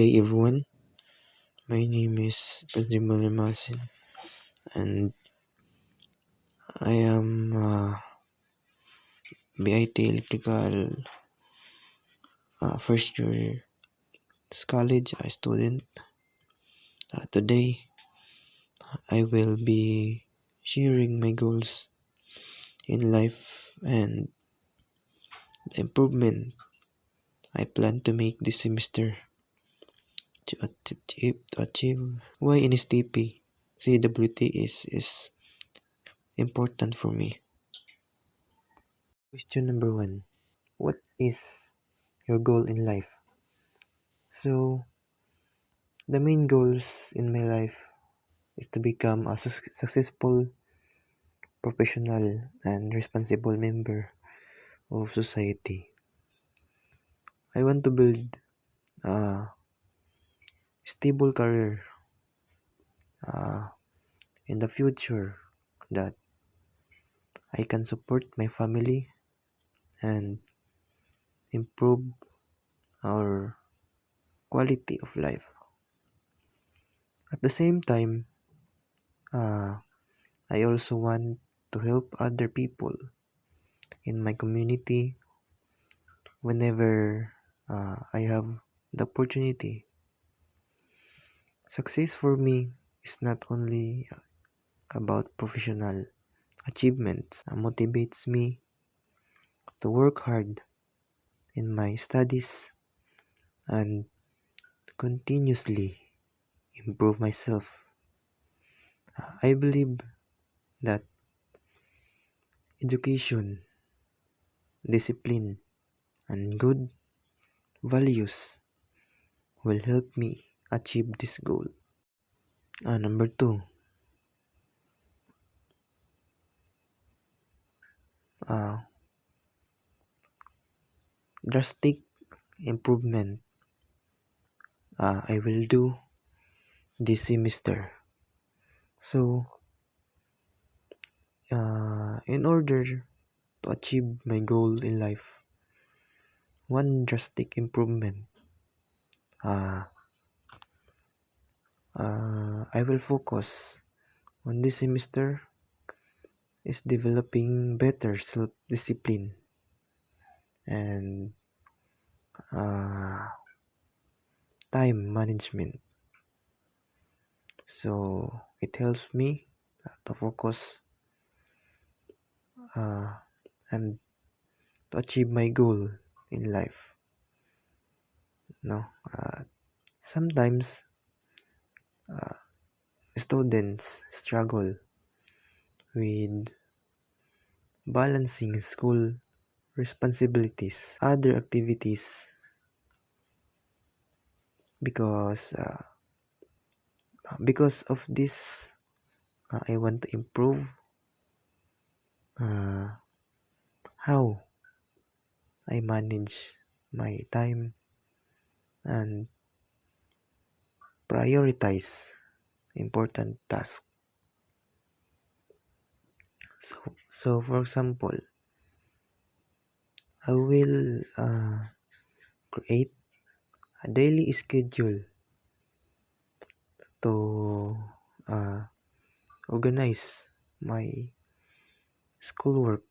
day, everyone. My name is Benjamin Masin, and I am BIT Electrical first year college student. Today, I will be sharing my goals in life and the improvement I plan to make this semester to achieve why NSTP CWT is important for me. Question number one: what is your goal in life? So, the main goals in my life is to become a successful, professional, and responsible member of society. I want to build a stable career uh, in the future that I can support my family and improve our quality of life. At the same time, uh, I also want to help other people in my community whenever I have the opportunity. Success for me is not only about professional achievements. Motivates me to work hard in my studies and continuously improve myself. I believe that education, discipline, and good values will help me achieve this goal. Number two, uh, drastic improvement I will do this semester. So, in order to achieve my goal in life, one drastic improvement uh, I will focus on this semester is developing better self-discipline and uh, time management. So it helps me to focus uh, and to achieve my goal in life. No, sometimes uh, students struggle with balancing school responsibilities, other activities because of this I want to improve uh, how I manage my time and prioritize important tasks. So for example, I will create a daily schedule to uh, organize my schoolwork,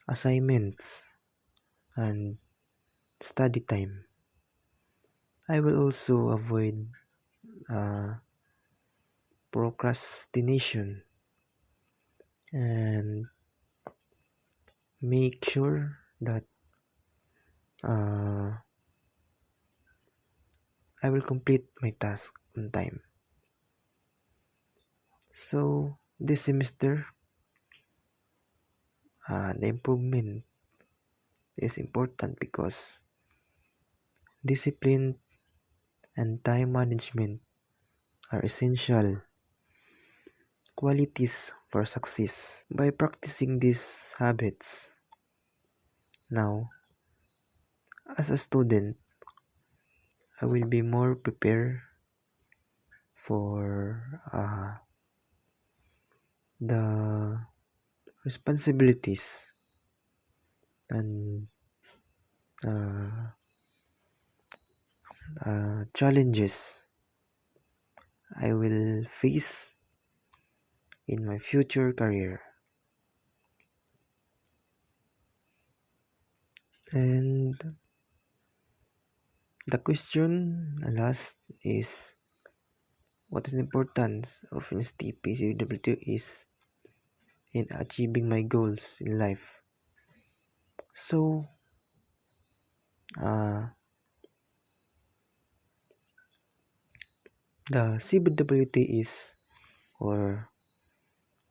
assignments, and study time. I will also avoid uh, procrastination and make sure that uh, I will complete my task on time. So this semester, the improvement is important because discipline and time management are essential qualities for success. By practicing these habits now, as a student, I will be more prepared for the responsibilities and uh, challenges I will face in my future career. And the question last is, what is the importance of NSTP CWT is in achieving my goals in life? So, uh, the CWT is, or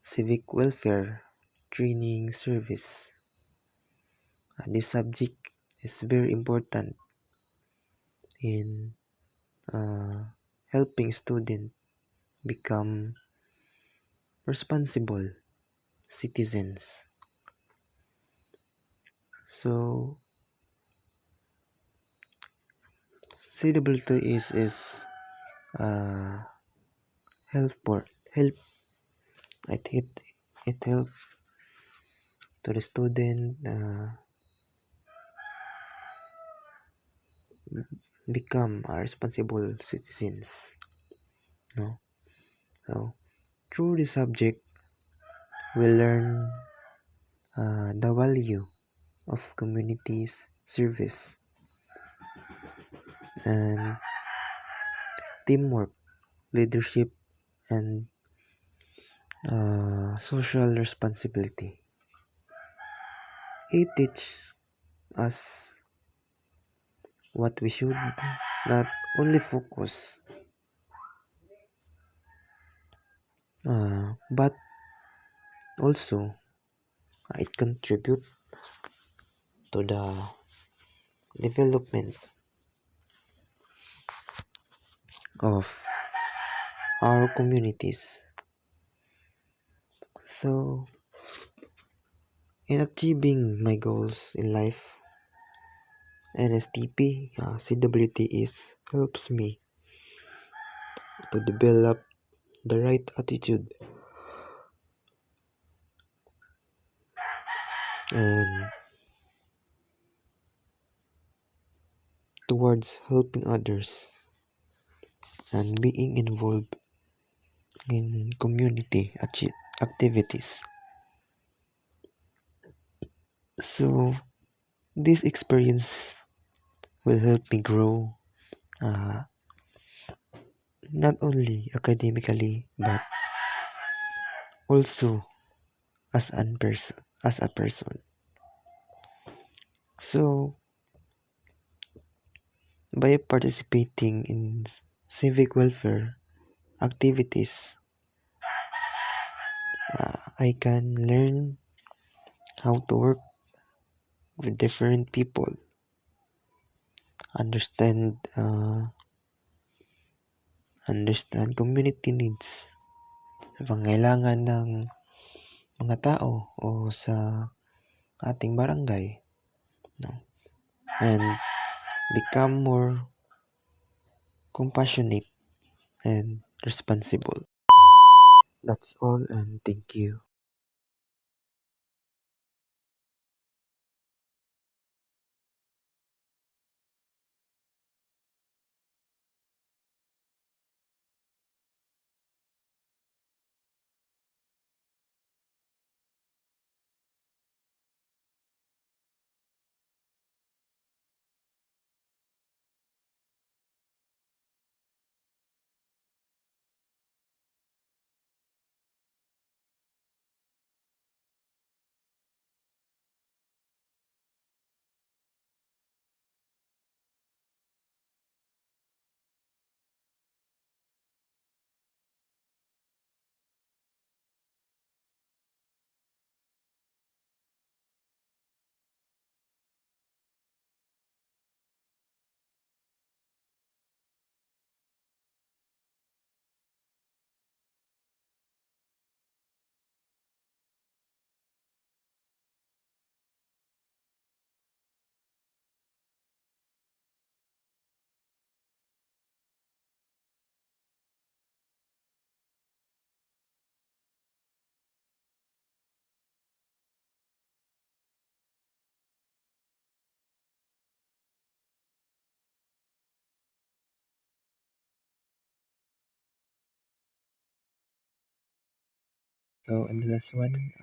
Civic Welfare Training Service. This subject is very important in helping students become responsible citizens. So CWT is help it help to the student become responsible citizens. No, so through the subject we learn the value of communities service and teamwork, leadership, and social responsibility. It teaches us what we should not only focus, but also it contribute to the development of our communities. So, in achieving my goals in life, NSTP CWT is helps me to develop the right attitude and towards helping others and being involved in community activities. So this experience will help me grow uh, not only academically but also as a person. So by participating in civic welfare activities, I can learn how to work with different people, understand community needs, pangailangan ng mga tao o sa ating barangay, no? And become more compassionate and responsible. That's all, and thank you. So, and the last one,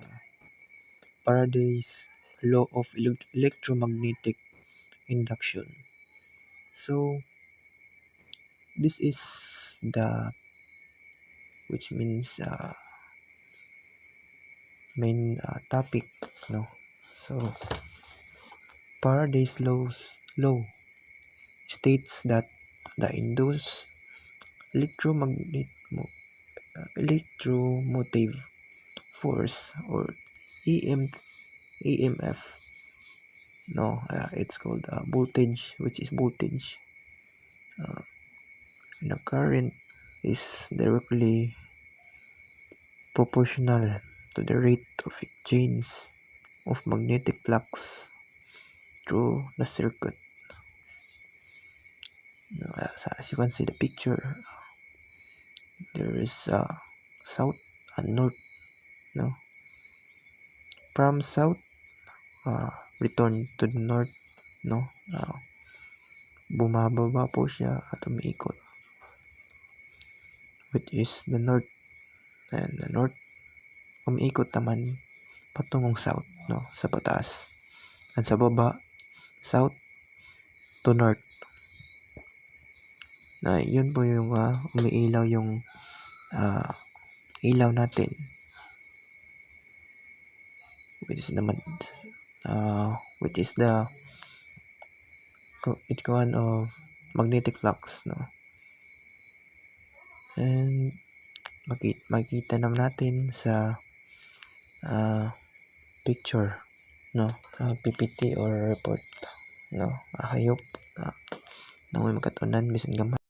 Faraday's law of electromagnetic induction. So, this is the, which means main topic, no? So, Faraday's law states that the induced electromotive force, or EMF, no, it's called voltage, which is voltage. The current is directly proportional to the rate of exchange of magnetic flux through the circuit. As you can see the picture, there is south and north, no? From south, return to the north, no? Bumababa po siya at umiikot, which is the north, and the north umiikot naman patungong south, no? Sa pataas, at sa baba, south to north. Na yun po yung umiilaw yung ilaw natin, which is naman which is the ikuan of magnetic flux, no? And makita naman natin sa picture, no? PPT or report, no? Hayop na may makatunan bisan gamay.